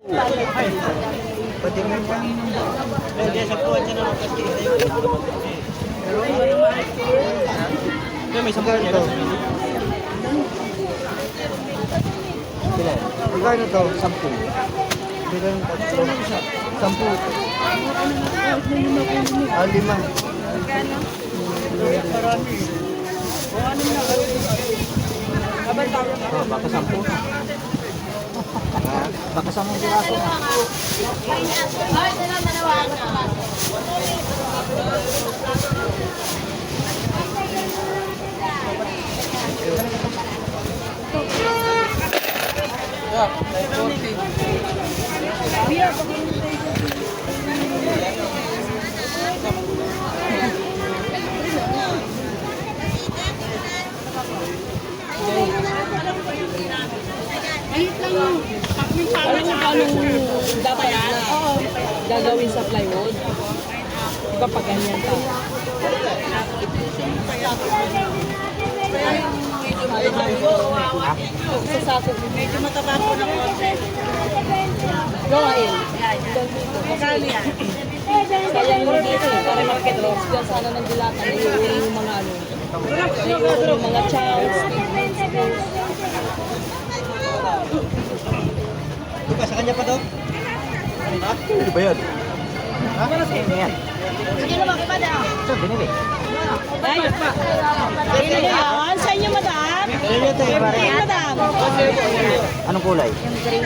Pati mo pa. Pwede sa puwan siya na kasi may isang ganito. Ilan? Magkano to? 10. Bigay ng 10. 10. 5. Marami. Baka 10 na. Baka 10 piraso na. Alam mo anong dapat na gagawin sa plywood? Diba pag ganyan ka? Sa sako. Medyo mataba po ng konti. Gawain. Magkano yan? Sayang yung dito eh. Para makikita. Diyan sana ng dilatan. Yung mga ano. Yung mga chows. Diba sa kanya pa daw? Ha? Ano ba yan? Ha? Ano yan? Sige naman, kiba daw. Ito, binili. Ay, sino yan? Sa inyo, madam? Binili ito eh, pare. Madam? Anong kulay? Yung green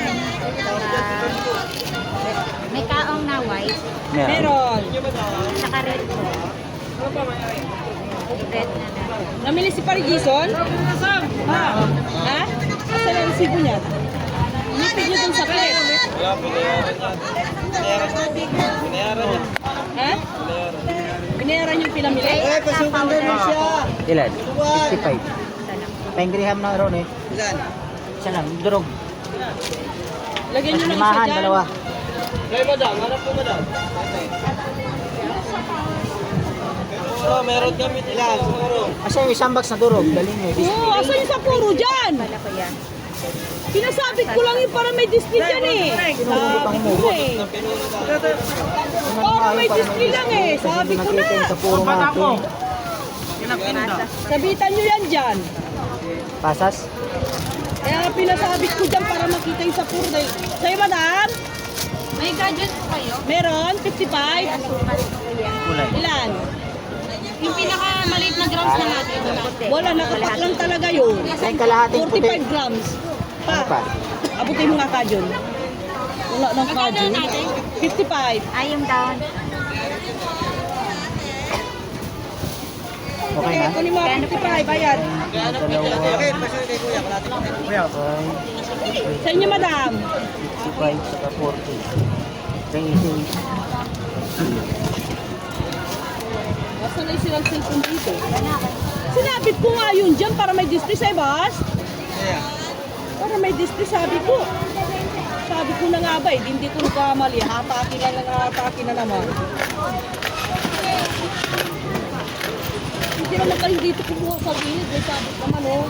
may kaong na white, Meron. saka red po. Red na na. Namili si Pari Jason? Ha? Ha? Asan ang resibo niya? Nipid niyo dun sa plate. Ha? Binayaran yung pinamili? Eh, pasukan din mo siya. Ilan? 55. Pengriham na ron eh. Ilan? Isa lang, durog. Lagyan niyo ng isa Limahan, dyan. dalawa. Hey, madam. Hanap po, madam. Oh, meron kami ilan. Siguro. Kasi yung isang box na durog, dali nyo. Oo, asan yung sa puro dyan? Wala ko yan. Pinasabit ko lang yung para may display dyan eh. Sabi ko eh. Para may display lang eh. Sabi ko na. Sa puro natin. Sabitan nyo yan dyan. Pasas? Kaya nga pinasabit ko dyan para makita yung sa puro. Sa'yo, madam? May gadget po kayo? Meron? 55? Kulay. Ilan? Yung pinakamaliit na grams na natin. Wala, nakapak lang talaga yun. Ay, kalahating puti. 45 grams. Ano pa? Abutin mo nga kajun. Wala ng kajun. 55. Ay, yung down. Okay na? Kunin mo 55, bayad. Okay, pasok kay kuya. Kalati ko. Kuya. Sa inyo, madam. 65 saka 40. Raising. Basta na isilang cellphone dito. Sinabit ko nga yun dyan para may display sa boss. Yeah. Para may display, sabi ko. Sabi ko na nga ba, hindi ko nagkamali. Hatakin na naman. Hindi naman kayo dito kumuha sa gilid. May sabit naman, oh.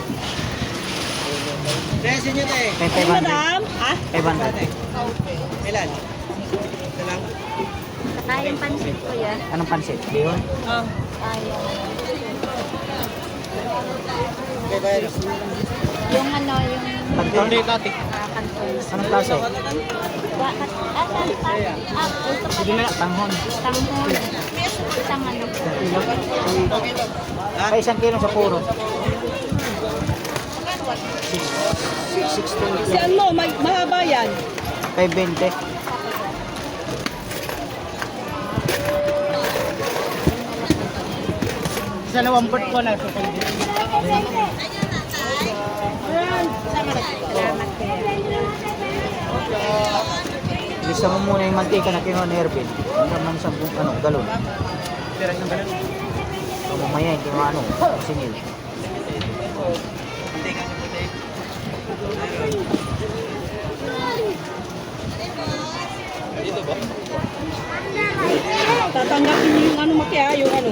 Resin nyo tayo. May Ay, 500. madam? Ha? 500. Ilan? Ito lang. Saka yung pansit ko yan. Anong pansit? Leon? Ah. Okay, bayad. Yung ano, yung Kanton? natin. kanton. Anong klase? Sige na, tanghon. Tanghon. Isang ano. Kilo. Ay, 1 kilo sa puro. 660. Si ano, mahaba yan. 520. Sa lawang port ko na ito. Salamat kayo. Lisa mo muna yung mantika na kinuha ni Ervin. Ang naman sa galon. So, mamaya hindi mo singil. Dito ba? Tatanggapin niyo yung ano makiya, yung ano.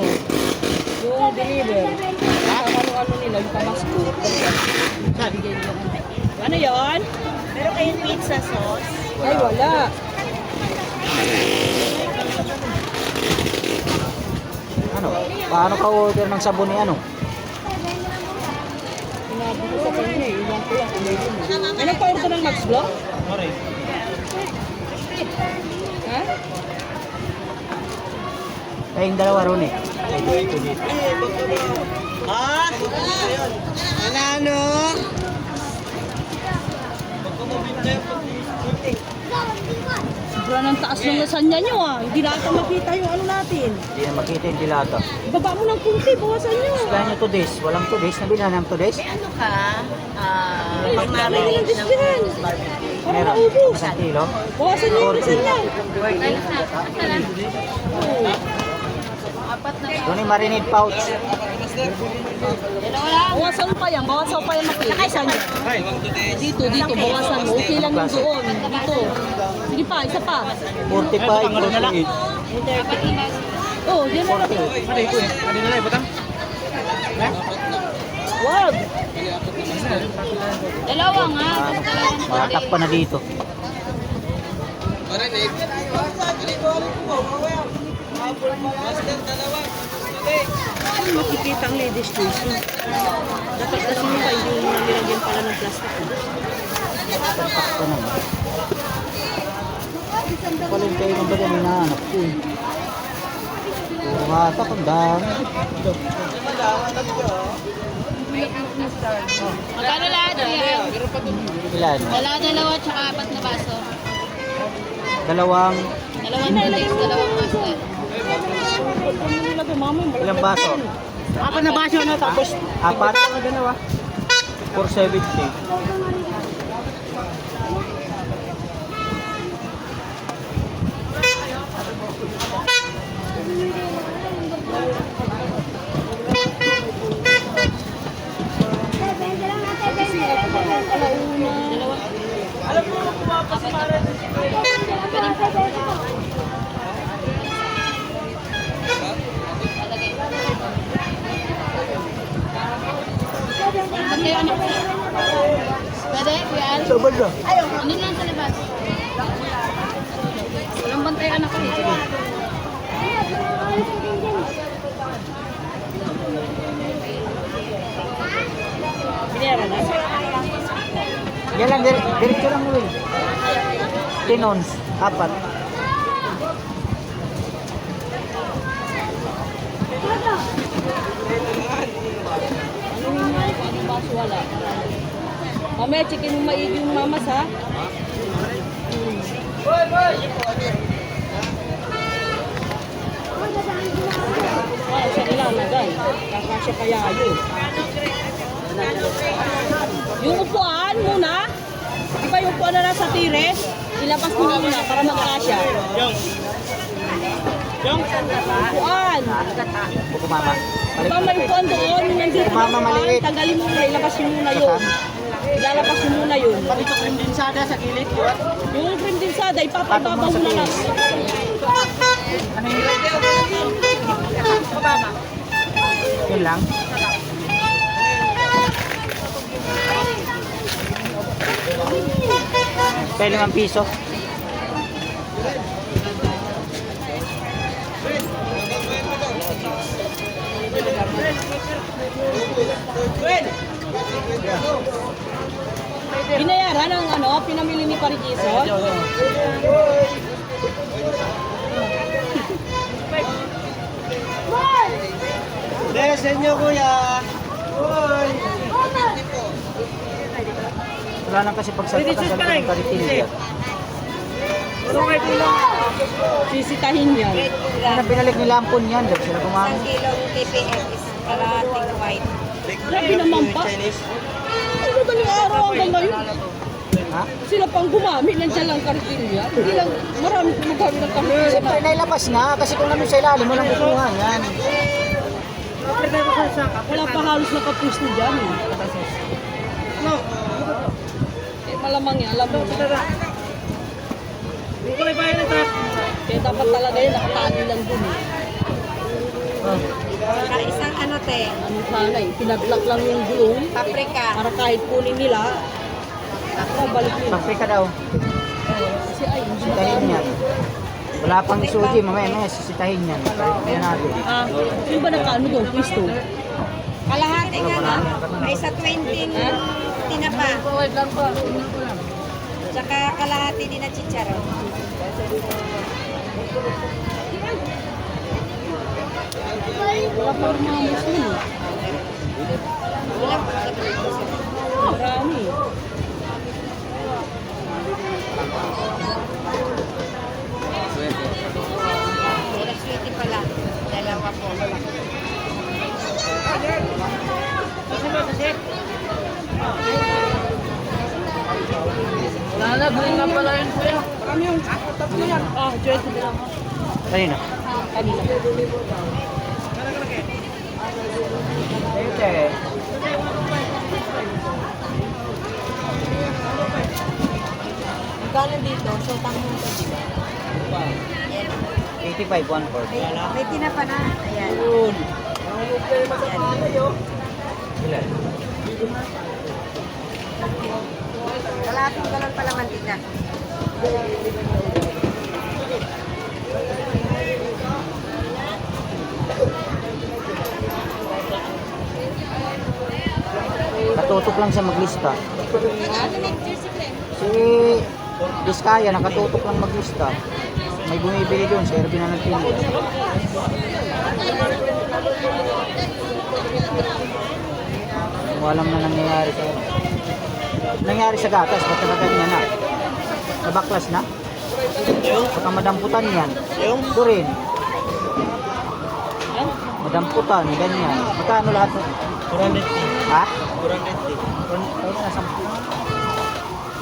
Yung deliver. Ang ano-ano nila, yung pamasko. Bigay nila. Ano yon? Meron kayong pizza sauce. Ay, wala. Ano? Paano ka order ng sabon ni ano? Sinabi ko sa kanya eh. Iwan ko lang kung may yun. Ay, nagpa-order ng Max Block? Sorry. Ha? Kayong dalawa ron eh. Ha? Ano? Sobra ng taas ng lasagna nyo ah. Hindi natin makita yung ano natin. Hindi na makita yung dilata. Baba mo ng kunti, bawasan nyo. Kaya nyo to this. Walang to this. Nabila ng to this? Ano ka? Ay, pagmarin ng disdihan. Para Meron. maubos. Isang kilo. Bawasan nyo yung lasagna. Doon yung marinade pouch. Bawasan pa yan. Bawasan pa yan makita. Isa nyo. Dito, bawasan mo. Okay lang yung doon. Dito. Sige pa, isa pa. 45, 48. Oh, di na lang. Ano ito eh? Ano na lang, butang? Wag. Dalawa nga. Matak pa na dito. Makikita ang ladies choice. Dapat kasi yung ba hindi mo nilagyan pala ng plastic. Matak pa naman. Paling kayo ng baga may nahanap ko eh. Puro hatak ang dami. Magkano lahat yan? Ilan? Dalawa, tsaka apat na baso. Dalawang, Dalawang noodles, dalawang master. ilang baso? Apat na baso na tapos. Apat? 470. Pati ano po? Pwede, Kuya Al? Sabad na. Ano lang sa labas? Walang bantay anak ko. Binera na. Yan lang, diretso lang mo eh. 10 ons, apat. Ano baso wala? Mamaya, chicken mo maigi yung mamas ha. Wala siya nilalagay. Kakasya kaya yun. Yung upuan muna. Di ba yung upuan na nasa tires? Ilabas mo muna para magkasya. Upuan. Buko mama. Di ba may upuan doon? Yung nandito Mama, na upuan, maliit. tanggalin mo muna. Ilabas mo muna yun. Ilalabas mo muna yun. Ito cream din sada sa gilid, di ba? Yung cream din sada, ipapababaw mo na lang. Yun lang. Kaya 5 piso. Binayaran ang ano, pinamili ni Parigiso. Dahil sa inyo, kuya. Uy. Wala lang kasi pagsalita ng ganito ng karitilya. Sisitahin yan. Ano binalik nila ang pun yan? Diyan sila gumamit. kilong TPM is kalahating white. Grabe naman pa. Chinese. Ang madaling araw hanggang ngayon. Ha? Sila pang gumamit, nandiyan lang karitilya. Hindi lang, marami gumagamit ng karitilya. Siyempre nailabas na kasi kung ano sa ilalim, walang kukuha yan. Wala pa halos nakapwesto dyan. Eh. Malamang yan, alam mo na. Kaya dapat talaga yun, nakatali lang dun eh. Sa isang ano te, Ano sana eh, pinaglock lang yung gulong paprika. para kahit kunin nila, balik nila. Paprika daw. Wala pang suji, mamaya sisitahin yan. Kaya natin. Yung ba nakaano doon? Pwisto? Kalahati nga lang. Ay sa 20 tinapa. Tsaka kalahati din na chicharon. Wala pa rin mga muslin. Wala po sa dito. Marami. Wala sweetie pala. Dalawa po. Lalagay na pala yun sa'yo. Marami yun. Ah, 20 lang. Kanina? Kanina. Ito eh. Magkano dito? So, tanghong ko, di ba? 85, 1/4. May tinapa na. Ayan. Ilan? Kalahating galon pala mantika. Katutok lang siya maglista. Si Diskaya, nakatutok lang maglista. May bumibili doon, serve na ng tinda. Walang na nangyayari sa gatas, ba't nakaganyan na? Nabaklas na? Baka madamputan yan. Ito rin. Madamputan, ganyan. Magkano lahat? 450. Ha? 450.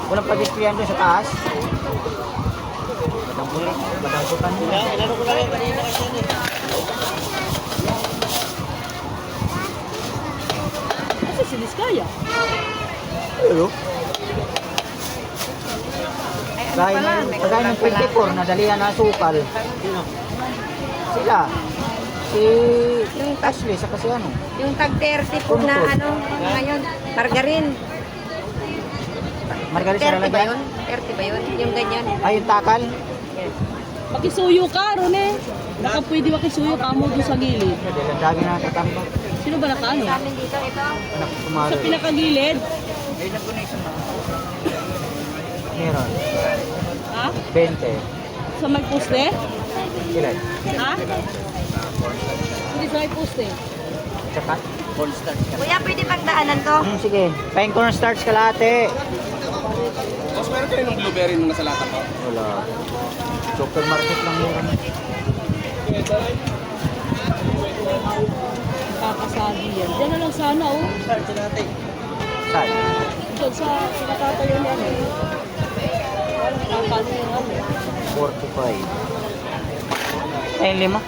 Walang pag-displayan doon sa taas? Madamputan nila. Ilaro ko lang yung kanina kasi yun eh. Kasi si Diskaya. Pero? Kagaya ng 24 na dalihan na sukal. Sila. Si Ashley, sa kasi ano? Yung tag 30 po na ano, ngayon, margarine. Margarin sa 30 ba lalagyan? yun? 30 ba yun? Yung ganyan. Ay, yung takal? Makisuyo ka, Ron eh. Baka pwede makisuyo ka mo doon sa gilid. Dahil ang dami na katamba. Sino ba nakaano? Sa amin dito, ito. Anak ko Sa kumaro. pinakagilid? Meron. Ha? 20. Sa may poste? Ilan? Ha? Hindi sa may poste. Tsaka? Kuya, pwede pang daanan to? Sige. Pahin cornstarch kalahati. Boss, meron kayo ng blueberry nung nasa lata ko? Wala. Supermarket lang meron. Kakasagi yan. Diyan na lang sana oh. Start natin. Saan? Diyan sa pinakatayo niya eh. Kakano yung ano. 45. Ay, 5.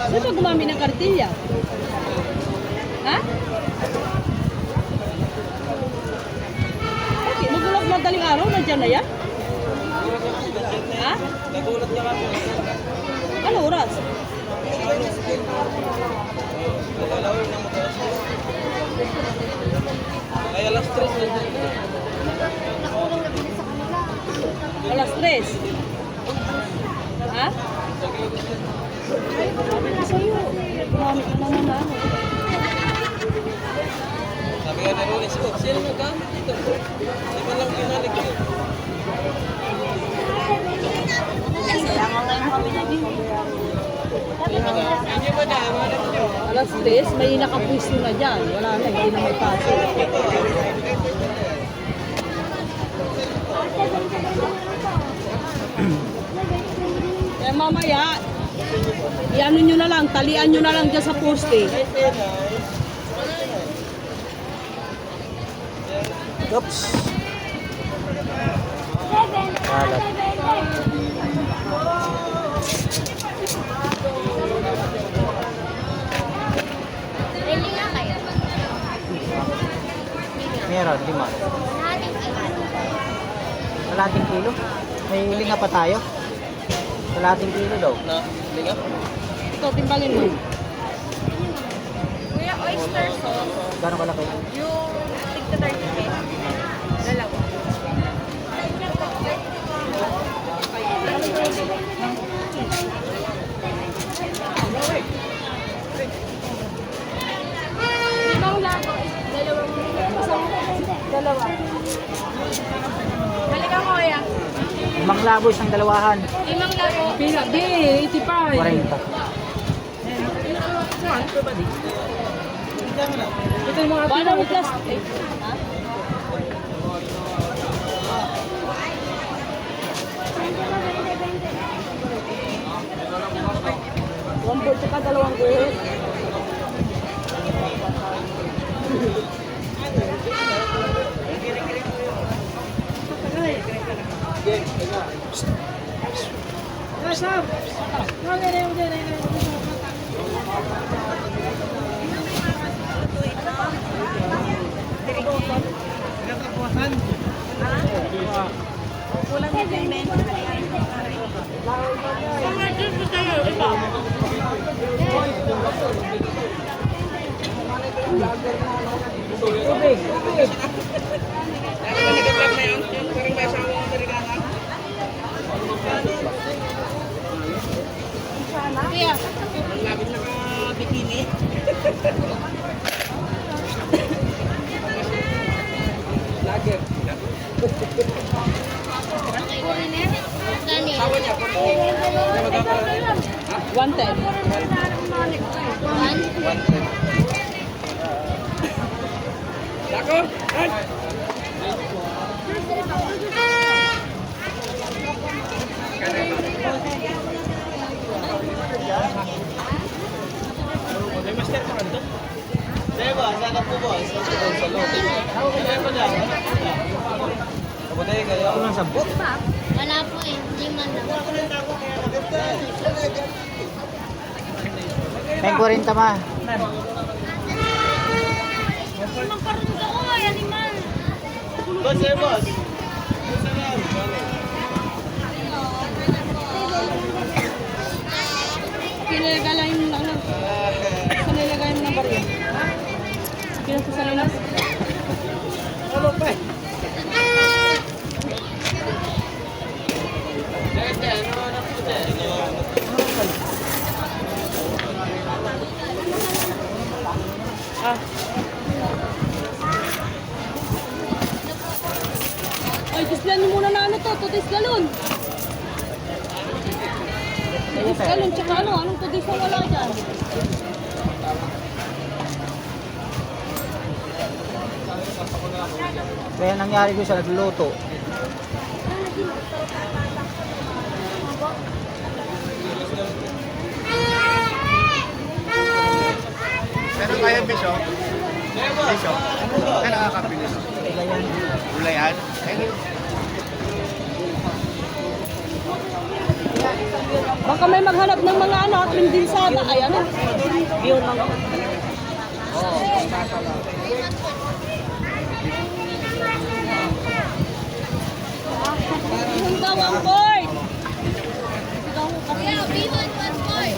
Saan ba gumamit ng kartilya? Ha? Okay, magulog madaling araw, nandiyan na yan? Ha? Nagulat niya kami. Ano oras? Nagalawin na mag-alas. Kaya alas 3 na dito. Alas 3. Ha? Sabi ko sa'yo, gumamit ka naman na. Sabi nga ni Rollins, sino nagamit dito? Di ba lang pinalik yun? Hindi ba na? Malap nyo. Alas 3, may nakapwisto na dyan. Wala na, hindi na may pasok. Kaya mamaya, i-ano nyo na lang, talian nyo na lang dyan sa poste. Oops. Kalat. Pili nga kayo. Meron, 5. Kalating kilo? May linga pa tayo? Kalating kilo daw. Na, linga. Ito, timbalin mo. Kuya, oyster sauce. Gano'ng kalaki? Yung tigta 30 pesos. Dalawa. Limang labo. Dalawa. Halika mo, kuya. 5 labo, isang dalawahan. Limang labo. Pila, di, 85. 40. Ito yung mga pila with plastic. Ha? One board tsaka dalawang board. Kulang yung payment. Kuya. Gani. 110. Diba, sana po boss. Sa loob. Diba na. Kabutay kayo. Ito lang 10. Wala po eh. Hindi man lang. May 40 ma. Magkaroon ako ay animal. Boss, boss. Kinilagay yung ano. Saan nilagay yung number yun? Pinasusan na. Ano pa? Ay, tislan niyo muna na ano to. Tutis galon. Tutis galon, tsaka ano. Anong tutis na wala dyan? Kaya nangyari ko sa nagluluto. Pero kaya bisyo? Bisyo? Kaya nakakabilis. Gulayan? Baka may maghanap ng mga ano, krimdinsada. Ay, ano? Yun lang. Yung daw ang board. Kuya, B1 1 boy.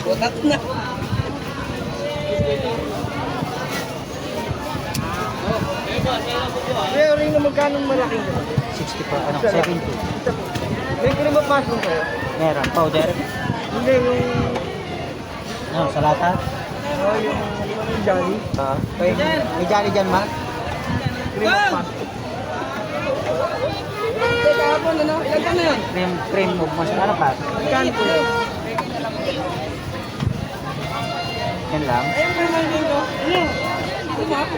Butat na. Pero rin na magkano malaking 60 pa, ano, 70. May kinamapasok kayo? Meron, powder. Hindi, yung... Ano, salata? yung Johnny. May jolly dyan ma? Kinamapasok. Kahapon, ano? Ilan na yan? Cream mo, mas ano pa? Magkano po yun? Yan lang. Ayun pa naman dito. Ano? 160.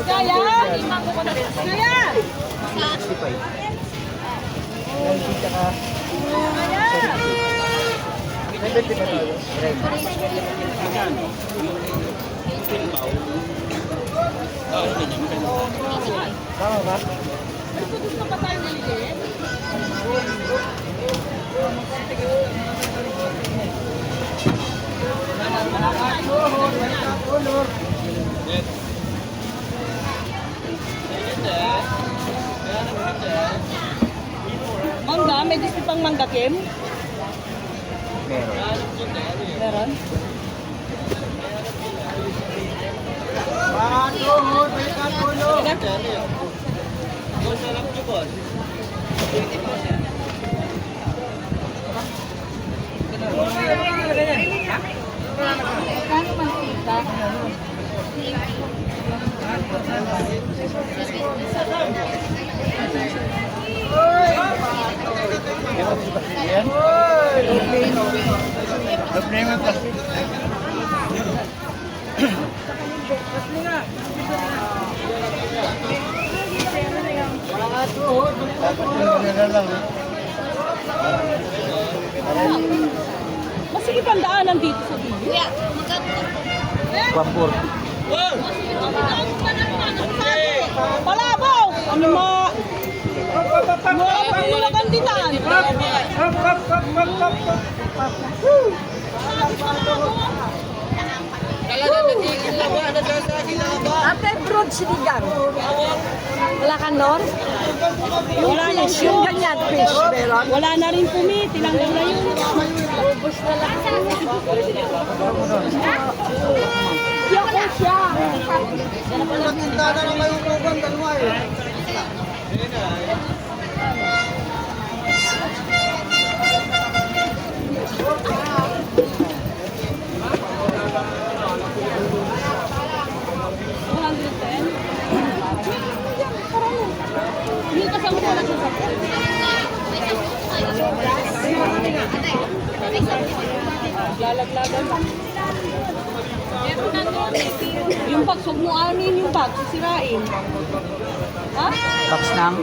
Kaya? Kaya? 65. tsaka 70 pa tayo. Tama ba? Mangga, may gusto pang mangga, Kim? Meron. Meron? Kano man kita? Yan. Problema pa. Mas sige pang daanan dito sa video. Kuya, maganda. Pampur. Palabaw! Ano ma? Mga pangulaganditan. Ate, broad sinigang. Wala ka, Nor? Wala na Yung siya. ganyan, fish, meron. Wala na rin pumi. Tinanggal na yun. Ubus na lang. Yung ko siya. Hindi kasama ko na sa lalaglagan. Yung box, huwag mo anin yung box, sisirain. Ha? Box nang.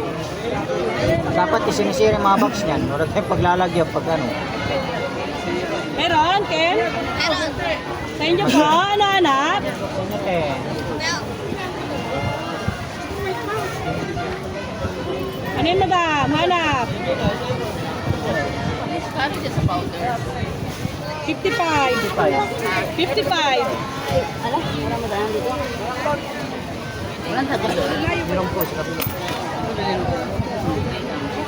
Dapat isinisira yung mga box niyan. Wala tayong paglalagyan pag ano. Meron, Ken? Meron. Sa inyo ba, anak? Eh. Ano yun, madam? Hanap. 55. 55. Meron po sa kapila.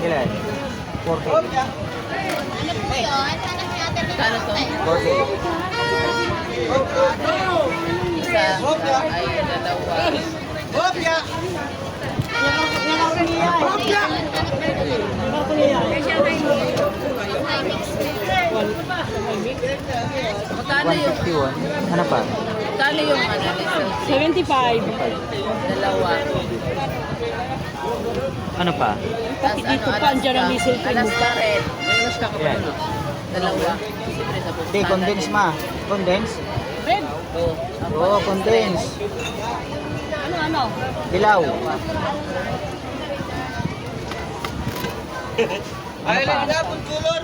Ilan? 40. Ano po yun? Ano si ate ni Ate? 40. Isa ay dalawa. Magkano yung 151. Ano pa? Magkano yung ano? 75. Dalawa. Ano pa? Pati dito pa, andyan ang diesel pin mo pa. red. Mas Yan. Dalawa. Siyempre sa Hindi, condense ma. Condense? Red. Oo, condense. Ano? Dilaw. Ay, lang na, pagkulon.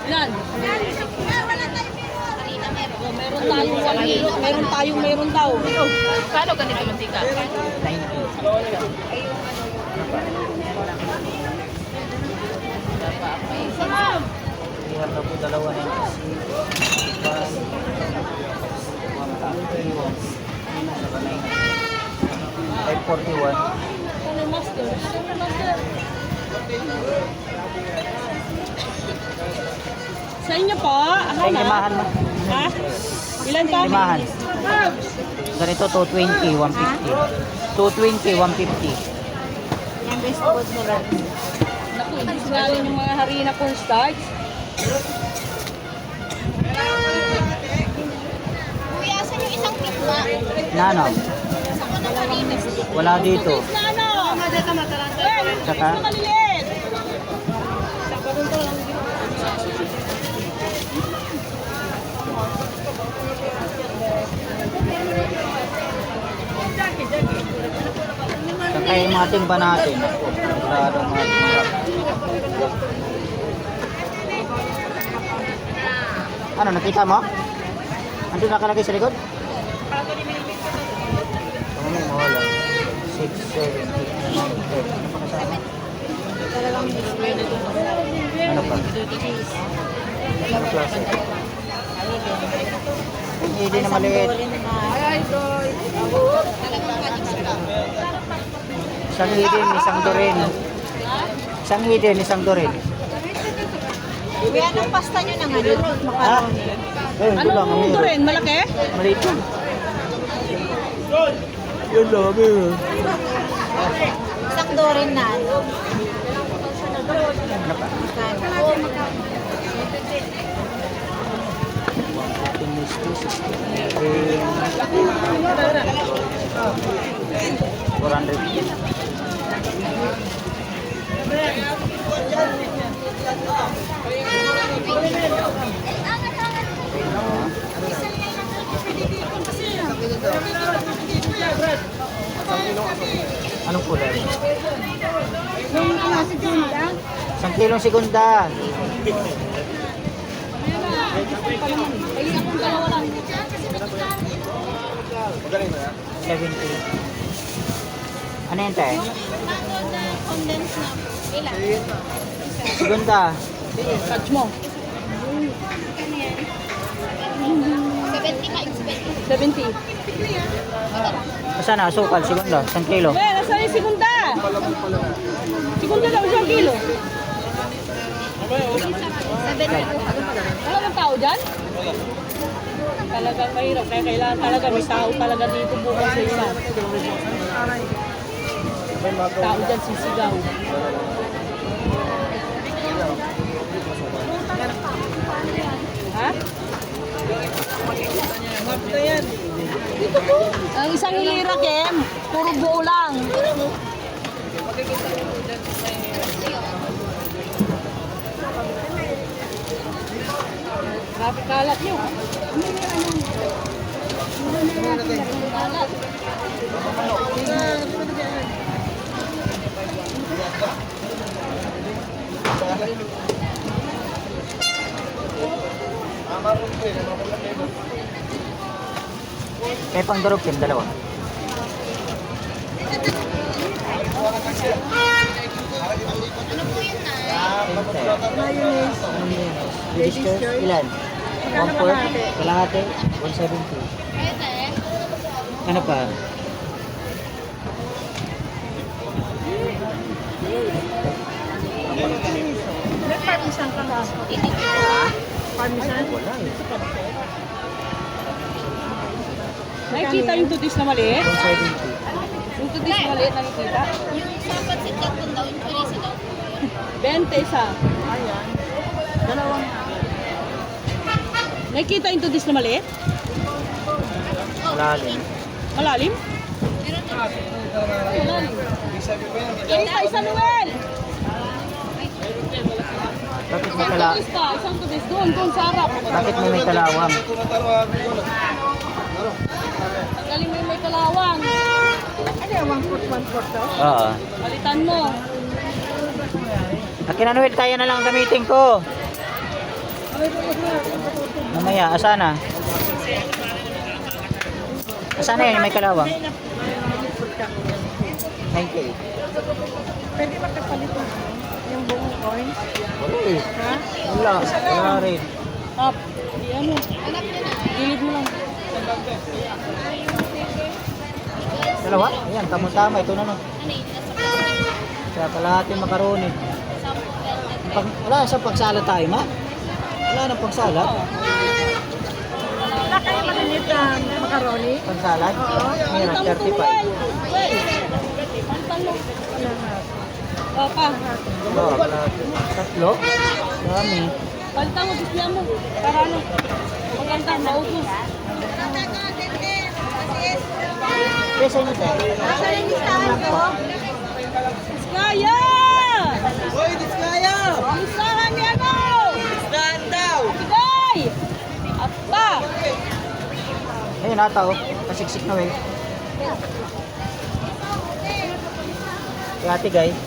Ilan? Wala tayo meron. Oh, meron tayong 1 kilo. Meron daw. Paano ganito mantika? 90. Iwan na po dalawa na yung Type 41. Ano, master? Master. Sa inyo po? Ay, limahan ma. Ha? Ilan po? Limahan. Ganito, 220, 150. 220, 150. Yan, best food mo lang. Naku, hindi sinalin yung mga harina cornstarch. Kuya, saan yung isang pizza? Nano? Sa ko ng kanina. Wala dito. Na ano? Saka? Mas maliliit. Saka Kaya yung mga timba natin. Maraming mga timba. Ano, nakita mo? Andun nakalagay sa likod? Ano mo, wala. 6, 7, 8, 9, 10. Ano pa kasama? Ano pa? Ano klase? Hindi na maliit. Isang hidin, isang dorin. Isang hidin, isang dorin. Kuya, anong pasta nyo ng ano? Ah? Ayun, ito lang. Ano ito rin? Malaki? Maliit yun. Yun lang, meron. Isang dorin na ano? Ano pa? Finish to 400. Anong kulay? Isang kilong segunda. $70. Ano yun tayo? Condense na. Ilan? Segunda. Touch mo. 70 ka, 70. 70. Saan na? Asukal, segunda. Isang kilo. Eh, nasa yung segunda? Segunda daw, isang kilo. 70. Wala bang tao dyan? Talagang mahirap. Kaya kailangan talaga, may tao talaga dito bukas sa isa. Tao dyan sisigaw. Ha? Ang isang hilira, Kem, puro buo lang. Grabe kalat nyo. Kalat. Kaya pang durog Kim, dalawa. Ano po yun na? Register? Ilan? 1/4? Kalahati? 170. Kaya tayo? Ano pa? Nagparmisan ka ba? Parmisan? Wala eh. Nakikita yung tutis na maliit? 170. Yung tutis na maliit nakikita? Yung sa pansit canton daw, yung chorizo daw. 20 isa. Dalawang. Nakikita yung tutis na maliit? Malalim. Malalim? Meron na. Malalim. Isa, Noel! Bakit may Isang kala... tutis pa, isang tutis doon sa harap. Bakit may kalawang? Tanggalin mo yung may kalawang. Ano yung 1/4 daw? Oo. Palitan mo. Akin na Noel, kaya na lang gamitin ko. Mamaya, asana? Asana yan, yung may kalawang? 98. Pwede ba kapalit yung buong coin? Wala eh. Wala. Wala rin. Up. Yan mo. Gilid mo lang. Dalawa? Ayan, tamang-tama. Ito na no. Ano yun? Nasa plastic. Kaya kalahati makaroni. Wala sa pagsalad tayo, ma? Wala nang pagsalad? Wala kayo malinit na macaroni? Pagsalad? Meron, 35. Well, palitan mo. Pa. Oo, tatlo? Dami. Palitan mo, display mo. Para ano? Maganda, maubos. Pesa nyo tayo. Kaya! Hoy, Diskaya! Isahan niya mo! Stand down! Sigay! At pa! Ayun, nata oh. Kasiksik na eh. Kay ate guys.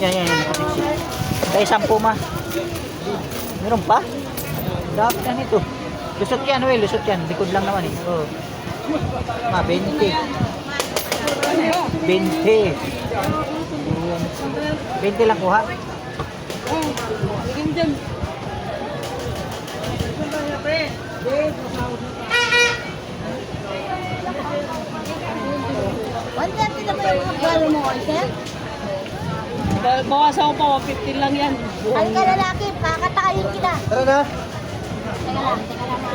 Yan. Kay 10 ma. Meron pa? Dapat yan ito. Lusot yan, well. Lusot yan. Likod lang naman eh. Oh. Ma, 20. 20. 20 lang kuha. Bigyan dyan. Bawasan ko pa, 150 lang yan. Ano ka lalaki, kakatayin kita. Tara na. Teka lang, teka lang ha.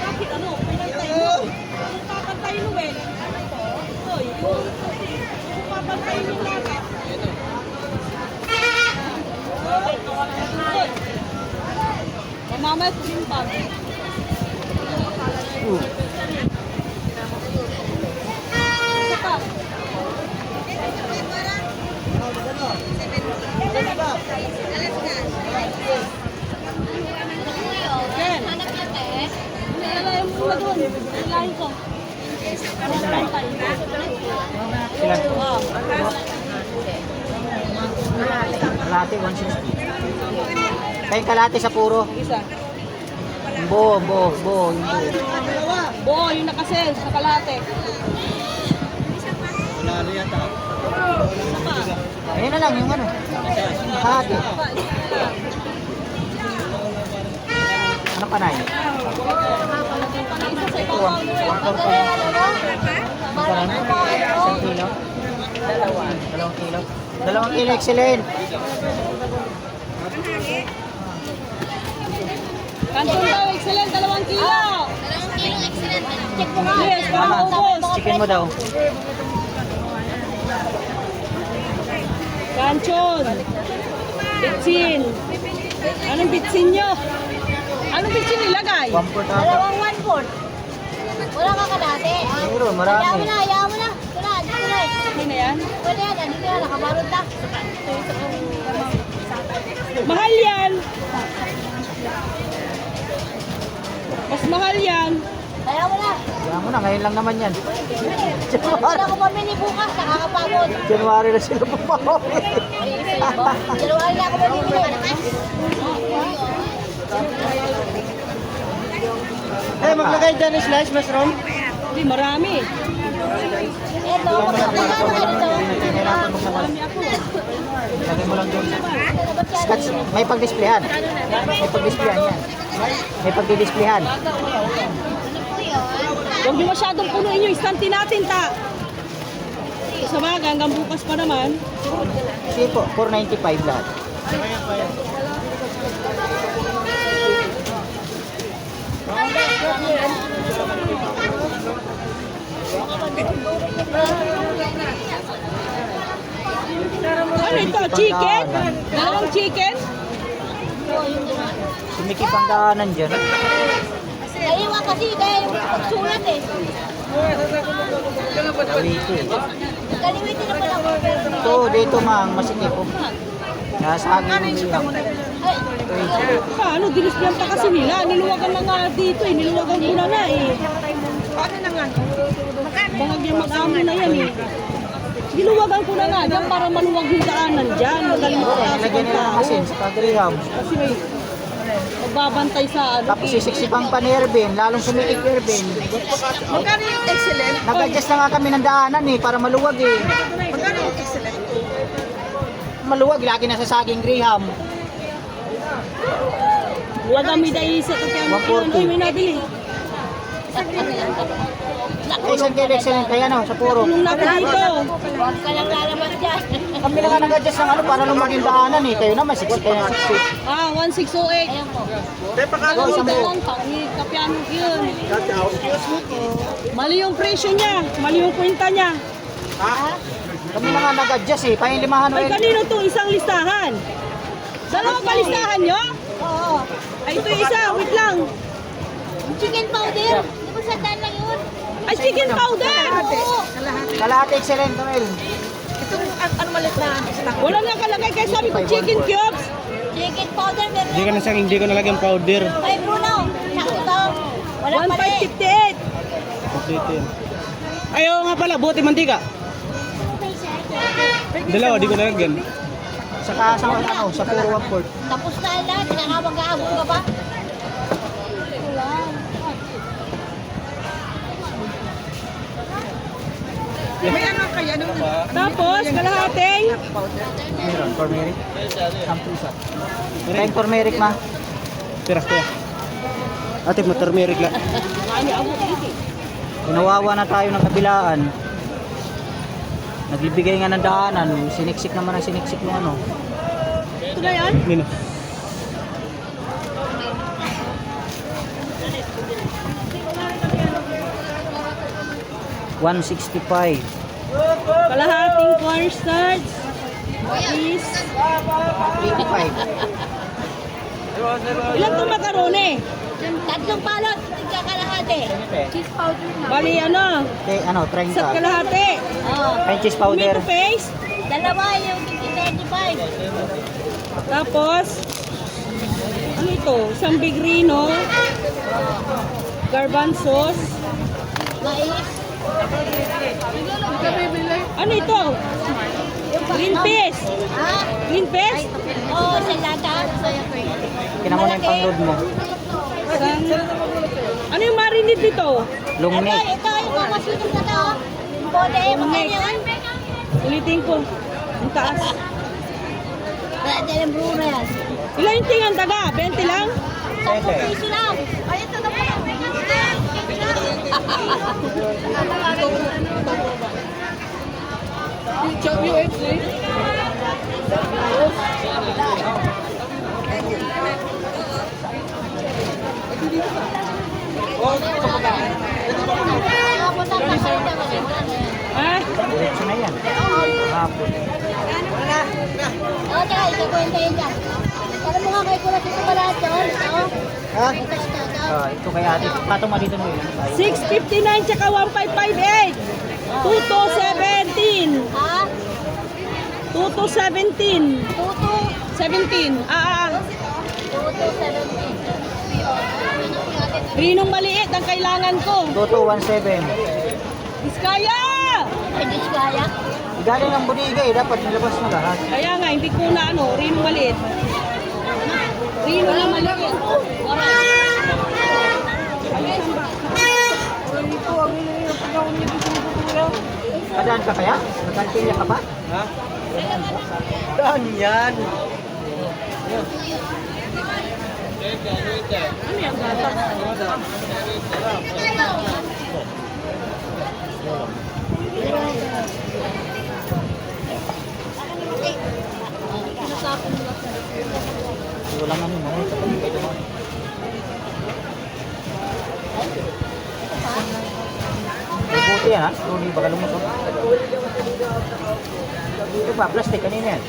Bakit ano? Pinantay mo. Kung papantay mo eh. Hoy, kung papantay mo lang. Mamaya ko yung pag. Ken, Hanap yan eh. nalalayan mo na doon. Nalalayan ko. Ilan? Wow. Kalate, 160. Kay kalate sa puro. Isa. Bo. Yung bo. Bo, yung nakasel sa kalate. Ayun na lang yung ano. Kalate. Ano pa na yun? Ito, 1 kilo? 2 kilo? 2 kilo, excellent. Kanton daw, excellent, 2 kilo. 2 kilong excellent. Check mo nga. Yes, para maubos. Chicken mo daw. Kanchon. Bitsin. Anong bitsin nyo? Anong bitsin nilagay? 1/4 ata. 1/4. Wala ka kalate. Siguro, marami. Ayaw mo na. Ito na, dito na eh. Hindi na yan. Wala yan, andito na, nakabarod na. Mahal yan. Mas mahal yan. Ayaw mo na. Kaya mo na, ngayon lang naman yan. Wala ko pamili bukas, nakakapagod. January na sila pumawi. January na ako mamili. Eh, maglagay dyan ng slice mushroom. Hindi, marami. Eto, magkakala mo dito. Lagay mo lang doon. Scotch, may pag-displayhan. May pag-displayhan yan. May pag-displayhan. Huwag nyo masyadong punuin yung istante natin, ta. Sa mga hanggang bukas pa naman. Sige po, 495 lahat. Ano ito? Chicken? Dalawang chicken? Sumikip ang daanan dyan. Kaliwa kasi, kaya yung pagsulat eh. Dito eh. Kaliwitin na pala ako. Ito, dito mang masikip. Nasa akin yung ilang. Paano? Dinisplayan pa kasi nila. Niluwagan na nga dito eh. Niluwagan ko na nga eh. Paano na nga? Bangag yung mag-amo na yan eh. Niluwagan ko na nga dyan para maluwag yung daanan dyan. Magaling makataas Lagyan ang nila ng tao. asin sa Kagriam. Kasi may magbabantay sa ano. Tapos sisiksipang pa ni Erben, lalong sumikip Erben. Magkano yung excellent? Nag-adjust na nga kami ng daanan eh, para maluwag eh. Magkano yung excellent? Maluwag, lagi na sa saging Graham. Wala kami dahil sa tatyan. 140. Ay, may nabili. Eh, isang kilo excellent kaya no, sa puro. Tulong natin dito. Huwag ka lang lalabas dyan. Kami na nga nag-adjust ng ano para lumaging daanan eh. Kayo naman, 60 kayo na 60. Ah, 1608. Ayun po. Ano sa dalawang pangit, kapyano yun. Mali yung presyo niya, mali yung kwenta niya. Kami na nga nag-adjust eh, pahilimahan Ay, ulit. kanino to? Isang listahan. Dalawang pa listahan nyo? Oo. Ay, ito isa, wait lang. Chicken powder. Di ba sandaan lang yun? Ay, chicken powder! Oo. Kalahati excellent, Noel. Wala nga kalagay, kaya sabi ko chicken cubes. Chicken powder. Meron Hindi ka na hindi ko nalagyan powder. Ay, Bruno. Sakto daw. Walang mali. 1558. Dito yan. Ayaw nga pala, buti mantika. Dalawa, di ko nalagyan. Sa ano, sa puro 1/4. Tapos na lahat, nakakapag-aabot ka pa. Tapos, kalahating. Meron, turmeric. Sampu isa. Tayong turmeric ma. Tira, kuya. Ate, turmeric lang. Pinawawa na tayo ng kabilaan. Nagbibigay nga ng daanan. Siniksik naman ang siniksik ng ano. Ito na yan. Nino. $165. Kalahating cornstarch is 85. ilan itong makaroni? Tatlong palot, tigka kalahati. Cheese powder na. Bali ano? Ano, Isa't 30. kalahati. Oo. French cheese powder. Tomato paste. Dalawa yung 35. Tapos, ano ito? Isang big rino. Garbanzos. Mais. Ano ito? Green peas. Ha? Green peas? Oo, sa lata. Kinamu na yung pang-load mo. Isang... Ano yung marinade dito? Lungni. Ito yung mga masunog na to. Bode, magkano yun? Ulitin ko. Ang taas. Wala yung Bruno yan. Ilan yung tingan daga? 20 lang? 10 piso lang. Ay, ito na pala. Ha? Diretso na yan. Hapon. Oo, tsaka ikakwenta yun dyan. Alam mo nga kayo kulat ito pala doon. Oo. Ha? Ito siya to. Ito kay ate. Patong mo dito mo yun. 659 tsaka 1558. 2217. Ha? 2217. Tuto. 17. Tuto 17. Rinong maliit ang kailangan ko. 2217. Iskaya! Ay, Diyos kaya. Galing ang budiga eh. Dapat nilabas na lahat. Kaya nga, hindi ko na ano, rinong maliit. Rino na maliit. Kadaan ka kaya? Nagkantilya ka ba? Ha? Daan yan. Wala nga nyo. May buti yan ha? Ruli baka lumusok. Ito ba? Plastic kanina yan.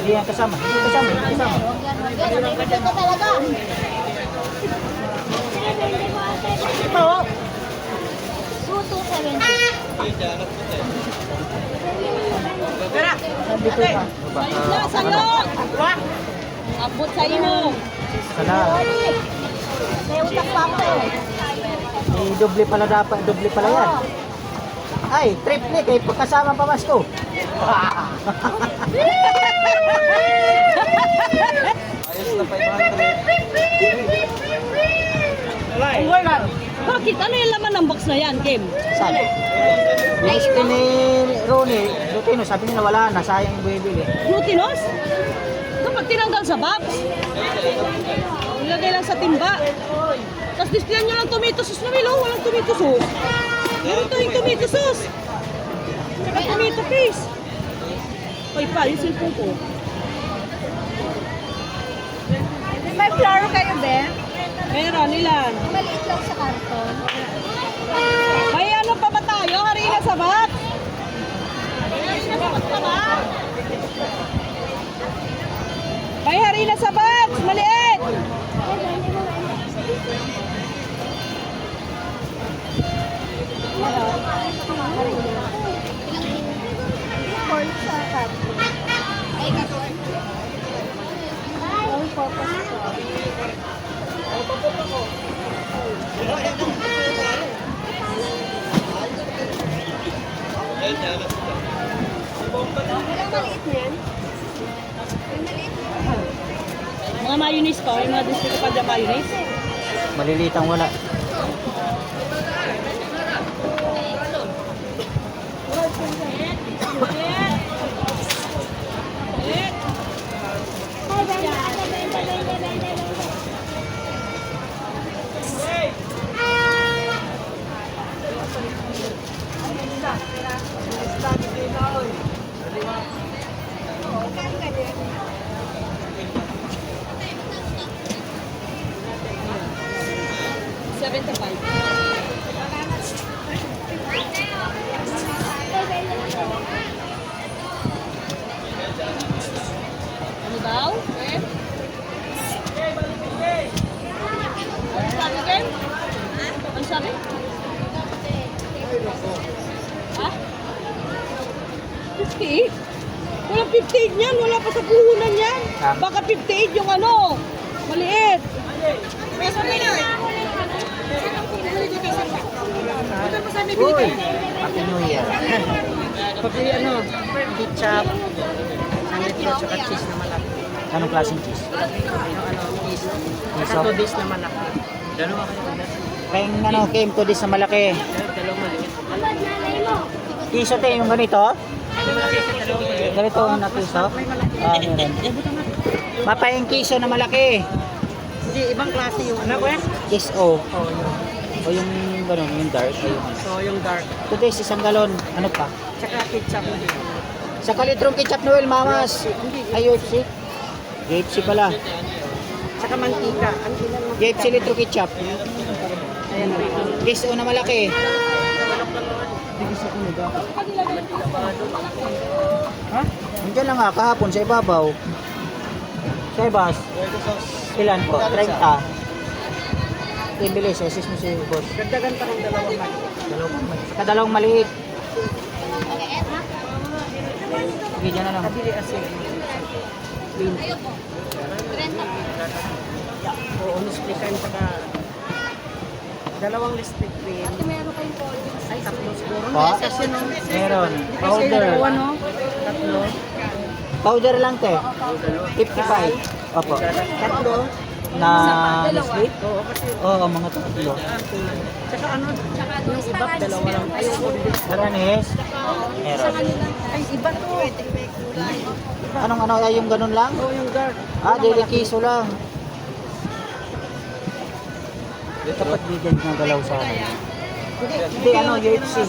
Hindi yan kasama. Hindi kasama. Hindi kasama. Ito talaga. Ito! Tuto 17. Sabi ko na. Sa'yo, sa'yo! Abot sa ino. Sana. May utak pa ako eh. Doble pala dapat. Doble pala yan. Ay, triple kay pagkasama pa Pasko. Ayos na 500. Bakit? Ano yung laman ng box na yan, Kim? Saan? Yung spin ni Ronnie, Lutino, sabi nila wala na, sayang yung bumibili. Glutinous? Dapat tinanggal sa box. Ilagay lang sa timba. Tapos displayan nyo lang tomato sauce na Milo. Walang tomato sauce. Meron to yung tomato sauce. Saka tomato paste. Hoy pa, yung cellphone ko. May flour kayo, be? Meron, ilan? Maliit lang sa karton. May ano pa ba tayo? Harina sa box. May harina sa box. Maliit. Corn sa karton. Ay, karton. All purpose. Mga mayonnaise pa, may mga distrito pa dyan mayonnaise. Maliliit ang wala. Ano daw? Ano sabi, Ken? Ano sabi? Ha? 50? Wala 58 yan. Wala pa sa puhunan yan. Baka 58 yung ano. Maliit. Peso Pinoy. Uy! Happy New Year. Pati ano, ketchup, sandwich at saka cheese na malaki. Anong klaseng cheese? Cheese. Cheese Saka of- tudis na malaki. Peng ano, came to this na malaki. Dalawang maliit. Piso te, yung ganito? Ganito na piso? Ah, meron. Mapayang kiso na malaki. Hindi, ibang klase yung ano ko Kiss O. Oh, yun. O yung ganun, yung dark. O yung ano. So, yung dark. Today's isang galon. Ano pa? Tsaka ketchup din. Sa kalitrong ketchup Noel, mamas. Ay, UFC. UFC pala. Tsaka mantika. Ang ilan mo? UFC litro ketchup. Ayan. Kiss O na malaki. Ha? Nandiyan lang nga, kahapon sa ibabaw. Sa ibas. Ilan po? 30. Bilis, assist mo si boss. Dagdagan pa ng dalawang maliit. Kadalawang maliit. Sige, dyan na lang. Kabili asin. Oo, nisplikan tsaka dalawang listed cream. Ay, tatlo siguro. Pa? Kasi nung Meron. Kasi Powder. dalawa, no? Tatlo. Powder lang te. 55. Opo. Tatlo. Na split? Oo, kasi Oo, mga tatlo. tsaka ano, yung iba, dalawa lang. Ay, yung condensed. Karanis? Meron. Ay, iba to. Anong ano, ay yung ganun lang? Oo, yung dark. Ah, daily kiso lang. Dapat bigyan ng galaw sa akin. Hindi, ano, UFC.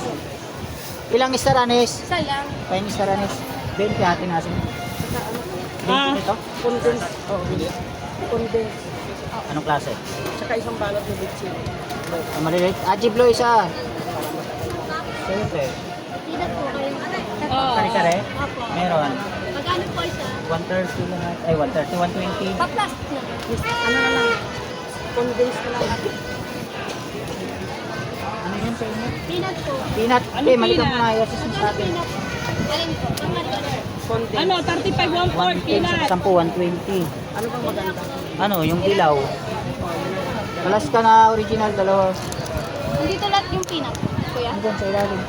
Ilang istaranis? Isa lang. Kain istaranis? 20 atin nasin. 20 ito? Condensed. Oo, condensed. Anong klase? Tsaka isang balot na bitchin. Ang maliliit. Ajiblo isa. Siyempre. Tidak po kayo. Kare-kare? Opo. Meron. Magkano po isa? 130 lang. Ay, 130, 120. Pa-plastic na. Ano na lang. Condensed na lang. Ano yun sa inyo? Peanut po. Peanut. Ano Eh, maliit peanut? mo na. Yasis mo sa atin. Peanut. Alin po? Ang maliit. Condensed. Ano, 35, 1/4 110 peanut. sa 10, 120. Ano bang maganda? Ano, yung dilaw. Balas ka na original, dalawa. Nandito lahat yung peanut. Kuya. Andun sa ilalim.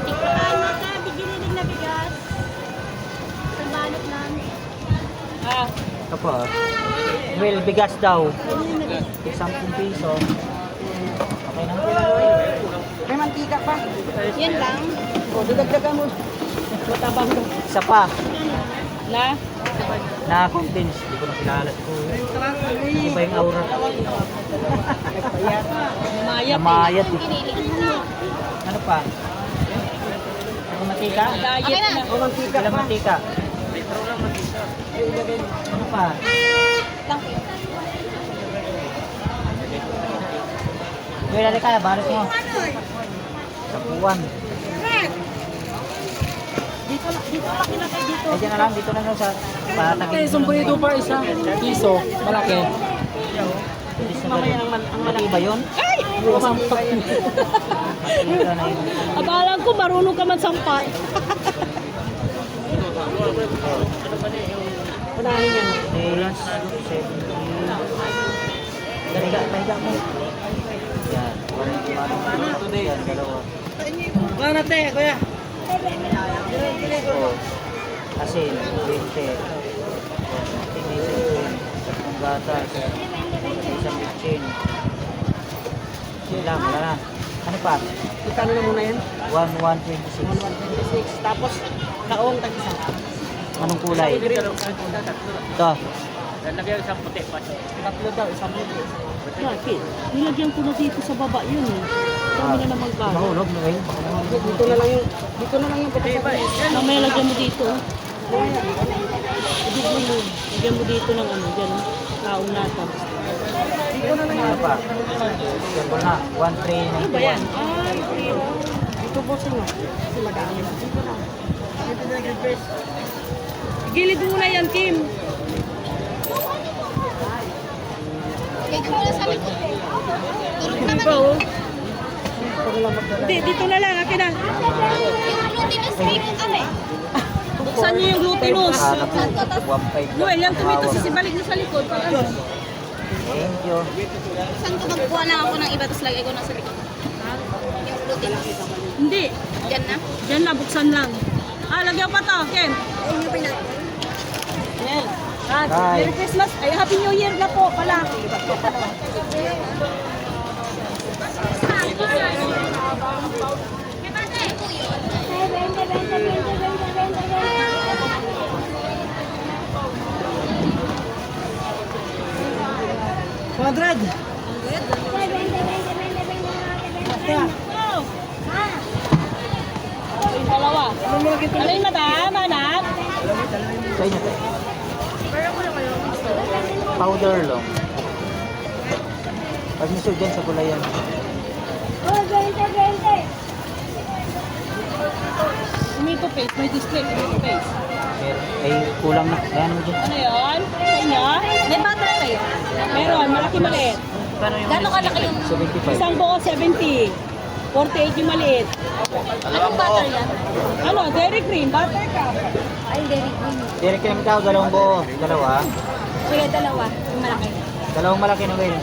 Tikman na ka. Bigyan na bigas. Sa balot lang. Ah, Ito po. Well, bigas daw. 10 piso. Okay na. May mantika pa. Yan lang. O, dudagdagan mo. Matabang mo. Isa pa. na. Na condense. Hindi ko na kilala ko. Iba yung aura. Mayat. Namayat eh. Kinilig mo. Ano pa? Ano matika? Diet na. O, mantika Ilang pa. matika? Ano pa? Lang po. Well, dali kaya, balot mo. Sa buwan. Ay, dyan na lang, dito na lang sa patagin. Sombrero pa isa. Piso. Malaki. Mamaya ang malaki ba yun? Ay! Matika na yun. Abalang ko, marunong ka man sampat. Unahin yan. 6, 70. Daliga, pahiga mo. Yan. Yan, dalawa. Ano te, kuya? Oh. Asin, 20. Tingin, gatas. Isang bitchin. Yun lang, wala na. Ano pa? Ikano na muna yan? 126. 126. Tapos, kaong tag-isa. Anong kulay? Ito. Tatlo daw, isang libo. Bakit? Nilagyan ko na dito sa baba yun eh. Dami na naman ka. Mahulog na kayo. Dito na lang yung puti ba? Mamaya lagyan mo dito. Lagyan mo dito ng ano, dyan. Taong nata. Ano pa? Simple na. 1391. Ano ba yan? Dito po sa kasi madami. Dito na. Gilid mo na yan, Kim. Ano ba, oh? Hindi, dito na lang. Akin na. Buksan niyo yung glutinous. Hanap mo. 1.5. Noel, yung tumito sa balik niyo sa likod. Pag ano? Thank you. Saan ko magkuha lang ako ng iba, tapos lagay ko na sa likod? Yung glutinous. Hindi. Diyan na. Diyan na, buksan lang. Lagyan pa to, Kim. Ayun yung pinag. Yes. Hi. Merry Christmas. Ay, Happy New Year na po pala. Quadrad! Yung dalawa. Alay, madam, anak. Sa'yo na tayo. Powder lang. Pag miso dyan sa gulayan. Tomato paste, may display, tomato paste. Ay, kulang na. Ayan mo dyan. Ano yun? Sa inyo? May butter kayo? Meron, malaki maliit. Gano'ng kalaki yung... 75. Isang buo, 70. 48 yung maliit. Anong butter yan? Ano, dairy cream, butter ka. Ay, dairy cream. Direct cream daw, dalawang buo. Dalawa. Sige, dalawa. Yung malaki. Dalawang malaki na Will.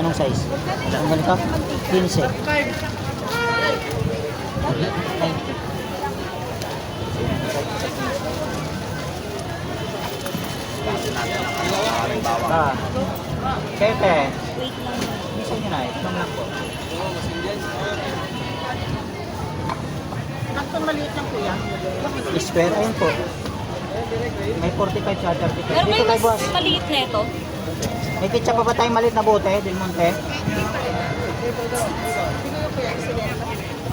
Anong size? Ang ganito? 15. Ah. Pepe. Wait lang. Bisa nyo na. Itlong lang po. Ang maliit lang kuya. Square. Ayun po. May 45 sa 35. Pero may Dito kay mas boss. maliit na ito. May ketchup pa ba tayong maliit na bote? Del Monte?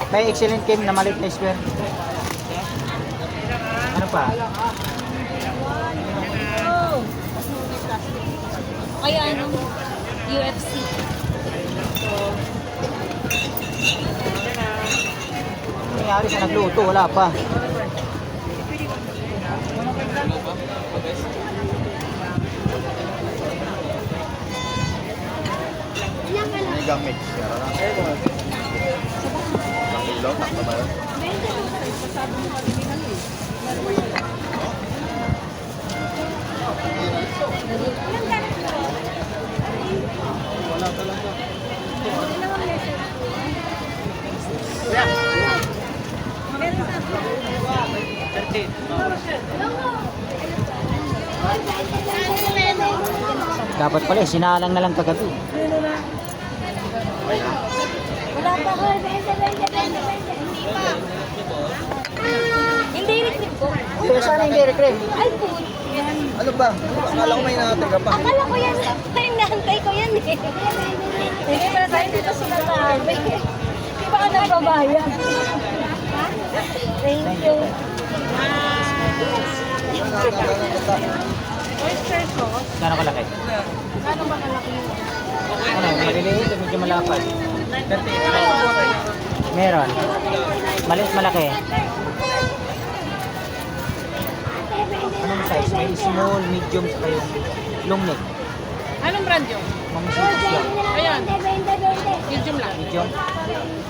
May excellent Kim na maliit na square. Ano pa? Kaya ano? UFC. Ano nangyari sa nagluto? Wala pa. Gamit siya. Ang ilaw, takpa ba yun? Wala talaga. Dapat pala, sinalang na lang kagabi. Wala pa ko. Hindi receipt ko. Pero sana yung dairy cream? Ay, po. Ano ba? Akala ko may nakatay ka pa. Akala ko yan. Ay, naantay ko yan eh. Hindi pa tayo dito sinatahan. Di ba ka nababayan? Thank you. Gano'ng kalaki? Ano ba kalaki yun? Ano, maliliit o medyo malapad? Meron. Maliit, malaki. Anong size? May small, medium, sa yung long neck. Anong brand yun? Mga size lang. Ayan. Medium lang. Medium.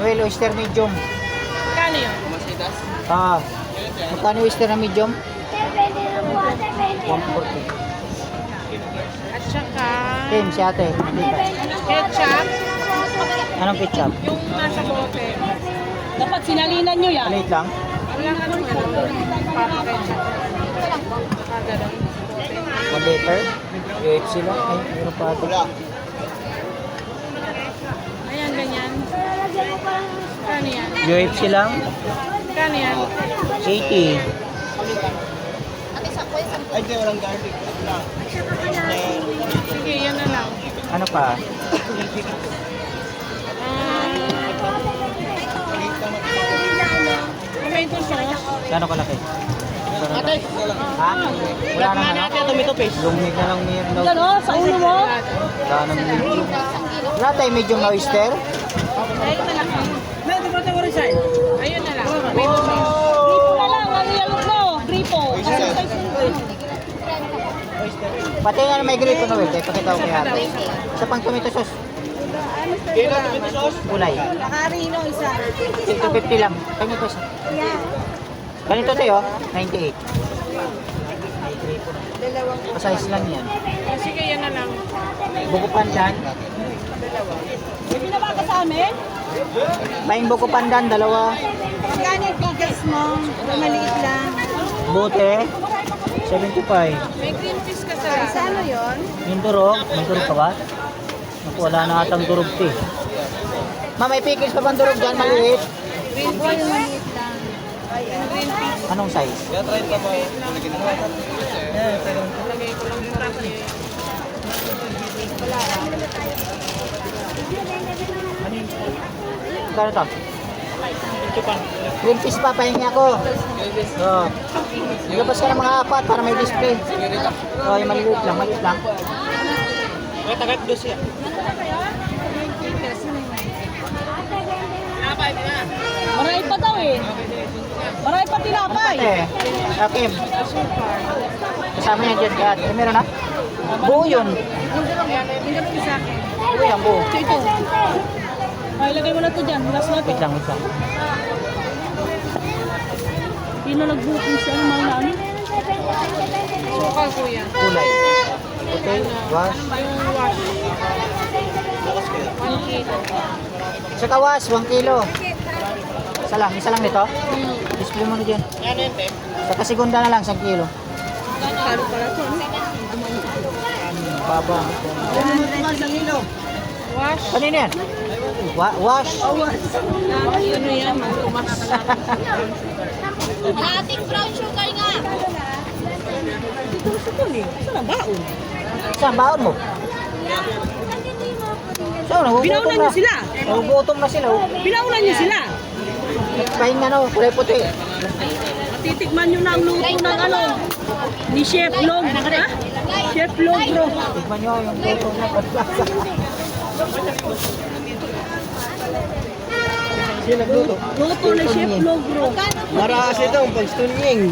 Well, oyster medium. Kano yun? Ah, magkano oyster na medium? 140. At saka Kim, si ate. ketchup. Anong ketchup? Yung nasa bote. Dapat sinalinan nyo yan. Maliit lang. Walang ano yan. Parang ketchup. Mag-better. UFC lang. Ay, meron pa ito. Ayan, ganyan. Kano yan? UFC lang. Kano yan? 80. Ay, di, walang garlic. Sige, yan na lang. Ano pa? Tomato sauce. Gano'ng kalaki? Ha? Wala naman ano? Tomato paste. Lumig na lang meron daw. Yan o, sa ulo mo. Wala nang medium. Wala tayong medium na oyster? Ayun na lang. Ayun na lang. Oh! Gripo na lang. Ano yan mo? Gripo. Pati nga may gripo na well. Pakita ko kaya. Isa pang tomato sauce. Kailan tomato sauce? Kulay. Nakarino isa. 250 lang. Kanya ko isa. Ganito tayo, 98. Pasize lang yan. Sige, yan na lang. Buko pandan. May binaba ka sa amin? Maing buko pandan, dalawa. Magkano yung bigas mo? Maliit lang. Bote, 75. May green fish ka sa ano yun? Yung turog, may turog ka ba? Naku, wala na atang turog to eh. Ma, may pickles pa bang turog dyan, maliit? Green fish. Maliit lang. Ay, green fish. Anong size? Kaya try ka ba? Lagay ko lang yung tabi. Kano to? Green fish pa, pahingi ako. Oh. Ilabas ka ng mga apat para may display. Oh, yung maliit lang, maliit lang. Kaya tagat dos yan. Marami pa daw eh. Marami pa tinapay. Eh, Kim. Kasama yan dyan. Yan. Eh, meron na? Buo yun. Hindi ko sa akin. Buo yan, buo. Ito. Ay, lagay mo na to dyan. Last na to. Wait lang, wait lang. Hindi na nag-booking siya ng mga namin. Sukal kuya. Kulay. Okay, wash. Yung wash. 1 kilo. Sa kawas, 1 kilo. Isa lang nito. Display mo na dyan. Yan yan, te. Sa kasigunda na lang, 1 kilo. Kalo pala to. Baba. Wash. Kanino yan? Wash. Ano yan? Mas. Ating brown sugar nga. Dito sa to eh. Saan ang baon? Saan baon mo? Saan? Nagugutom Binaunan na. niyo sila. Nagugutom na sila. Oh. Pinaulan niyo sila. Pahinga no, kulay puti. Titikman nyo na ang luto ng ano. Ni Chef Log. Ha? Chef Logro. Tignan nyo yung luto na pagkasa. Sino nagluto? Luto ni Chef Logro. Marakas ito, ang pag-stunying.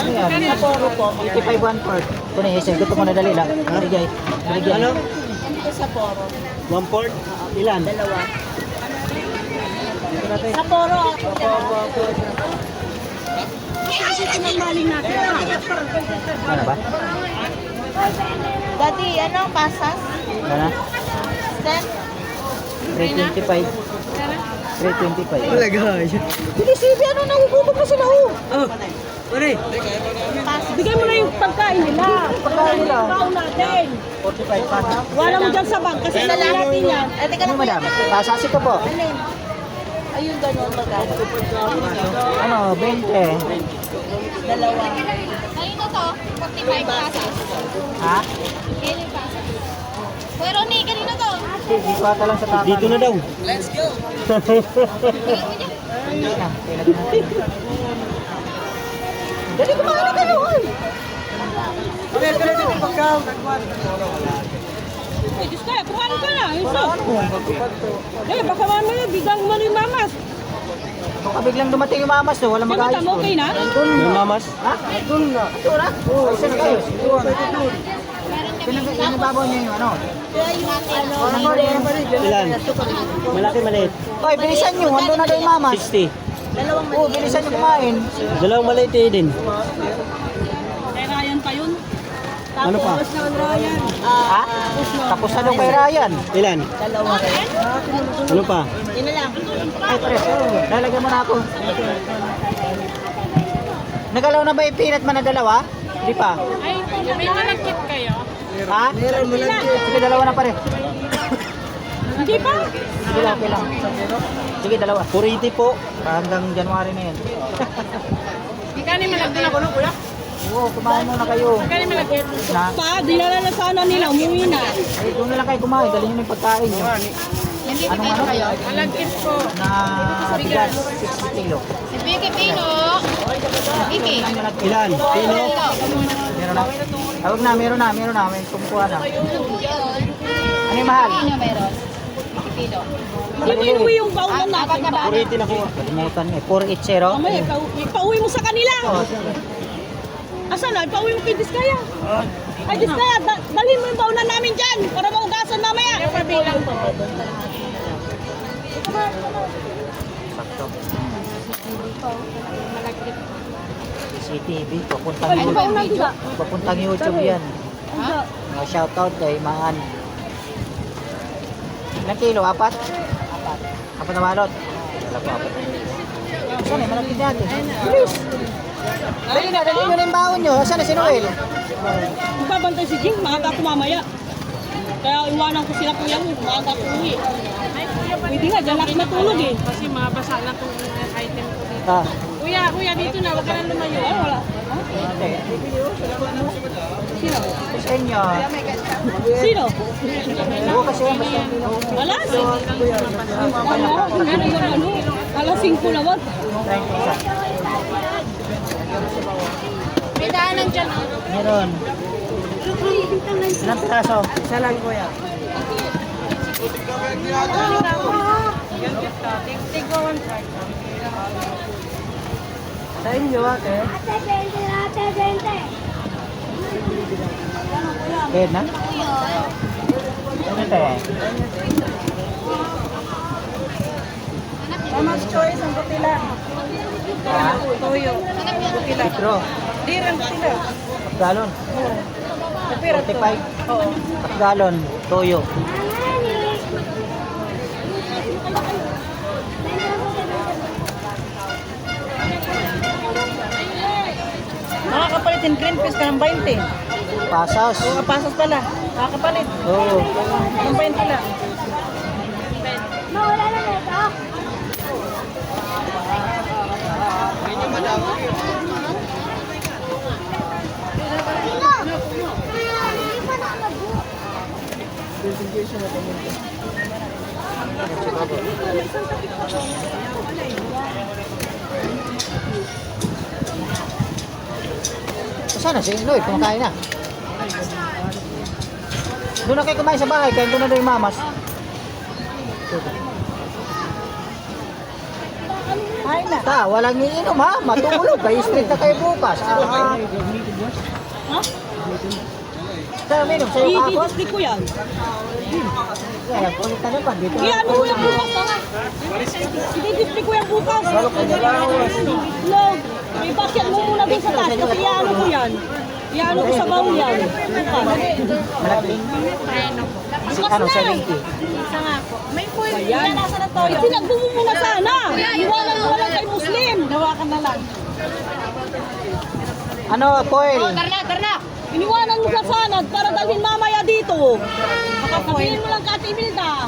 Ano yan? 85 one part. Kung na-isip, gusto mo na dali lang. Binigay. Ano? Sa Poro. 1/4? Ilan? Sa Poro. Kasi pinamaling natin. Ano ba? Dati, ano, pasas? Ano? Step? 325. 325. Talaga. Hindi, Sibi, ano, nagugutom na sila, oh. Oh, pare. Bigay mo na yung pagkain nila. Pagkain nila. Pagkain natin. 45 pa. Wala mo dyan sa bag kasi lalaki natin yan. Ano, madam? Pasas ito po. Ayun, gano'n magkano. Ano, 20. Dalawa. Kanino to? 45 pasas. Ha? Kailan pasas? Pero ni, kanino to? Hindi ko ata lang sa tama. Dito na daw. Bigay mo dyan. Dali, kumain na kayo, oy. Eh, Diyos kaya, kumain ka na. Iso. Eh, baka mamaya bigang mo yung mamas. Baka biglang dumating yung mamas, no? Walang Sige, mag-ayos. tama, okay na? May mamas? Ha? Doon na. Ito na? Oo. Isa na kayo. Pinababaw niyo yung ano? Ilan? Malaki, maliit. Oy, bilisan nyo. Hando na daw yung mamas. 60. Oo, bilisan nyo kumain. Dalawang maliit din. Kaya yan pa yun. Ano pa? Ha? Tapos na daw kay Ryan. Ilan? Ano pa? Ay, pre, lalagyan mo na ako. Nagalaw na ba yung peanut man na dalawa? Hindi pa. Ay, may malagkit kayo. Ha? Sige, dalawa na pare. Hindi pa. Sige lang, okay lang. Sige, dalawa. 480 po. Hanggang January na yan. Ikani malagkit ako, no, kuya? Oo, kumain muna kayo. Ikani malagkit. Na, Pa, dinala na sana nila, umuwi na. ay, doon na lang kayo kumain. Dali nyo na yung pagkain nyo. Anong ano? Malagkit po. Na bigas, 60 kilo. Si Vicky Pino. Vicky. Ilan? Pino? Meron na? Tawag na, meron na. May kumukuha na. Ano yung mahal? Pino meron. Pino. Hindi mo inuwi yung baunan natin. 480 na ko. Kalimutan niya. 480. Mamaya, pauwi mo sa kanila. Oh, Asan na? Pauwi mo kay Diskaya. Ay, Diskaya, dalhin mo yung baunan namin dyan para maugasan mamaya. Pabilang po. sakto. Malagkit. CCTV, papuntang Ay, yung baunan YouTube. diba? Papuntang YouTube yan. Mga shoutout kay Maan. Ilang kilo? 4? 4 na balot? Wala po, 4. Saan eh? Malapit natin. Bilis! Dali na yung baon nyo. Saan na si Noel? Magbabantay si Jing, maaga ako mamaya. Kaya iwanan ko sila kuya mo, maaga ako uwi. Pwede nga, dyan ako matulog eh. Kasi mabasa na itong item ko dito. Ah, Kuya, dito na. Huwag ka na lumayo. Ay, wala. ate. Sino? Sa inyo. Sino? Oo kasi yan. Basta Wala. Ano? Alas 5 na wag. 30 May daanan dyan. Meron. Ilang piraso? Isa lang kuya. Sa inyo ate. Bed na? Ano tayo? Mama's choice ang putila. Ha? Toyo. Litro? Dirang putila. Galon? 45? Oo. Galon? Toyo? Nakakapalit yung green peas ka ng 20. Pasas? Kapasas pala. Nakakapalit. Oo. Ng 20 lang. Saan na si Noy? Kumakain na. Doon na kayo kumain sa bahay. Kaya doon na doon yung mamas. Ay na. Ta, walang iinom ha. Matulog. Kayo straight na kayo bukas. Ah, Ha? sa'yo minom. Sa'yo kapon. I-display ko yan. Kaya kulit na naman. Dito na. I-ano ko yung bukas na nga. I-display ko yan bukas. No. I-bakyan mo muna doon sa taas. Kasi i-ano ko yan. I-ano ko sa baon yan. Bukas. Malaking. Si ano, 70. May foil. Ayan. Sinagbo mo muna sana. Iwanan mo lang kay Muslim. Dawakan na lang. Ano, foil? Iniwanan mo sa sana para dalhin mamaya dito. Sabihin mo lang Kati Imelda.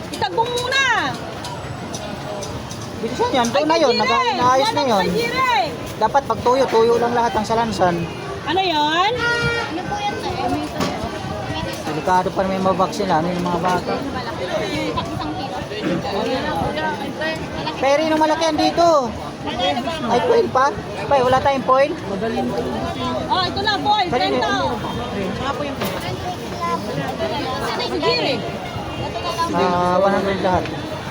Itagbo mo muna. Dito saan yan? Doon na yun. Nag-aayos na yun. Dapat pag tuyo, tuyo lang lahat ang salansan. Ano yan? Ano po yan sir? Delikado pa naman yung mga vaccine ano yung mga bata. Isang kilo. Pero yung malaki yan dito. Ay, foil pa? Pay, wala tayong foil? Oh, ito na boy. Dali, 30. dali. Sige. 100 lahat.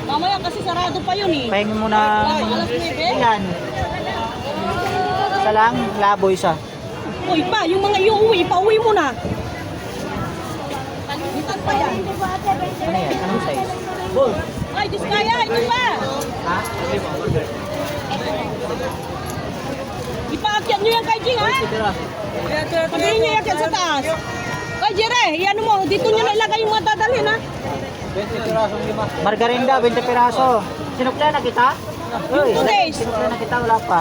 Mamaya kasi sarado pa yun eh. Pahingin mo na Alas 9. ilan? Isa lang, labo isa. Uy pa, yung mga iuwi, pauwi mo na. Itan pa yan. Ano yan? Anong size? Ay, Diskaya, ito pa. Ha? Ipaakyat nyo yan kay Jing, ha? Tira. Pagkain niyo yakit sa taas. Ay, Jere, yan mo. Dito niyo na ilagay yung mga dadalhin, ha? Margarinda, 20 piraso. Sinukla na kita? Uy, 2 days. sinukla na kita, wala pa.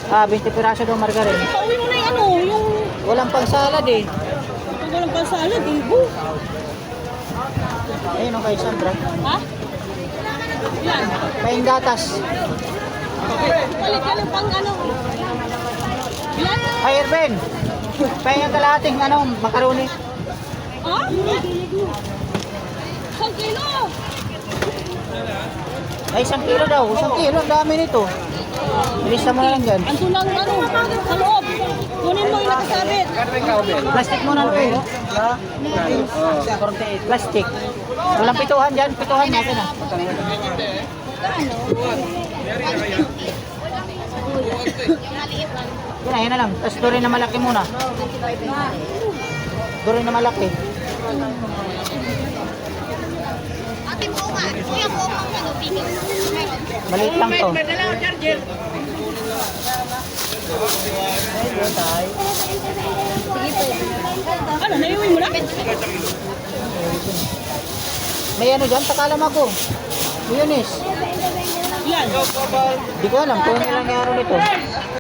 Ah, 20 piraso daw margarin. Pauwi mo na yung ano, yung... Walang pang salad eh. Pag walang pansalad, ibo. Ayun o kay Sandra. Ha? Yan. May gatas. Palit ka ng pang ano. Yan. Ay, Erben. Pahinga kalahating makaroni. Ha? 1 kilo. Ay, 1 kilo daw. 1 kilo, ang dami nito. Ilista mo na lang dyan. Ang tulang ano, sa loob. Kunin mo yung nakasabit. Plastic mo na rin. Plastic. Walang pituhan dyan. Pituhan natin ah. Yan na lang. Tapos doon na malaki muna. Doon na malaki. Maliit lang to. Ano, naiuwi mo na? May ano dyan? Takalam ako. Yunis. Yan. Di ko alam kung ano nangyari nito.